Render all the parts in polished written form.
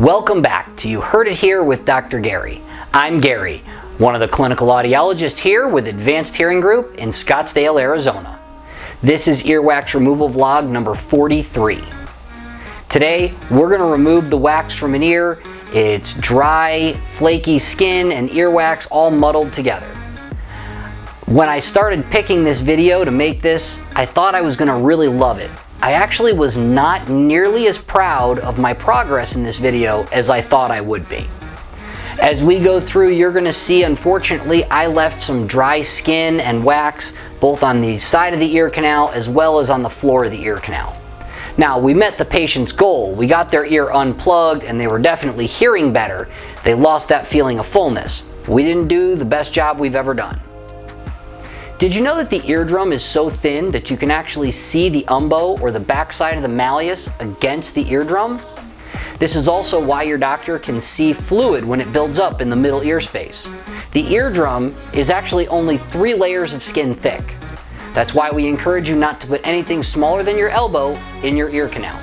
Welcome back to You Heard It Here with Dr. Gary. I'm Gary, one of the clinical audiologists here with Advanced Hearing Group in Scottsdale, Arizona. This is earwax removal vlog number 43. Today, we're going to remove the wax from an ear. It's dry, flaky skin and earwax all muddled together. When I started picking this video to make this, I thought I was going to really love it. I actually was not nearly as proud of my progress in this video as I thought I would be. As we go through, you're going to see, unfortunately, I left some dry skin and wax both on the side of the ear canal as well as on the floor of the ear canal. Now, we met the patient's goal. We got their ear unplugged and they were definitely hearing better. They lost that feeling of fullness. We didn't do the best job we've ever done. Did you know that the eardrum is so thin that you can actually see the umbo or the backside of the malleus against the eardrum? This is also why your doctor can see fluid when it builds up in the middle ear space. The eardrum is actually only 3 layers of skin thick. That's why we encourage you not to put anything smaller than your elbow in your ear canal.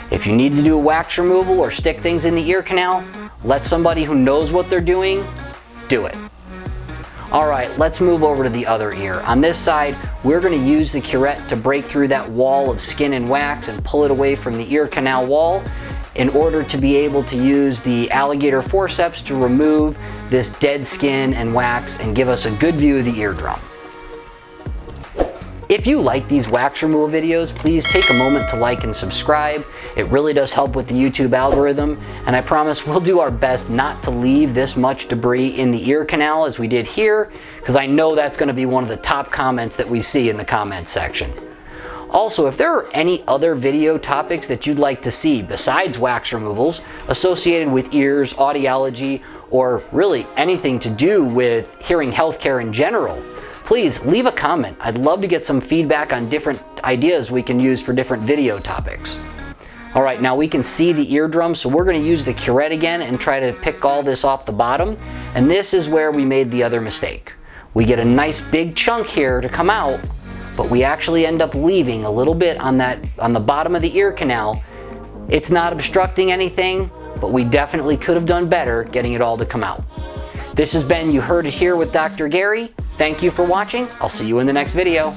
If you need to do a wax removal or stick things in the ear canal, let somebody who knows what they're doing do it. Alright, let's move over to the other ear. On this side, we're going to use the curette to break through that wall of skin and wax and pull it away from the ear canal wall in order to be able to use the alligator forceps to remove this dead skin and wax and give us a good view of the eardrum. If you like these wax removal videos, please take a moment to like and subscribe. It really does help with the YouTube algorithm, and I promise we'll do our best not to leave this much debris in the ear canal as we did here, because I know that's going to be one of the top comments that we see in the comments section. Also, if there are any other video topics that you'd like to see besides wax removals associated with ears, audiology, or really anything to do with hearing healthcare in general, please leave a comment. I'd love to get some feedback on different ideas we can use for different video topics. Alright, now we can see the eardrum, so we're going to use the curette again and try to pick all this off the bottom. And this is where we made the other mistake. We get a nice big chunk here to come out, but we actually end up leaving a little bit on the bottom of the ear canal. It's not obstructing anything, but we definitely could have done better getting it all to come out. This has been You Heard It Here with Dr. Gary. Thank you for watching. I'll see you in the next video.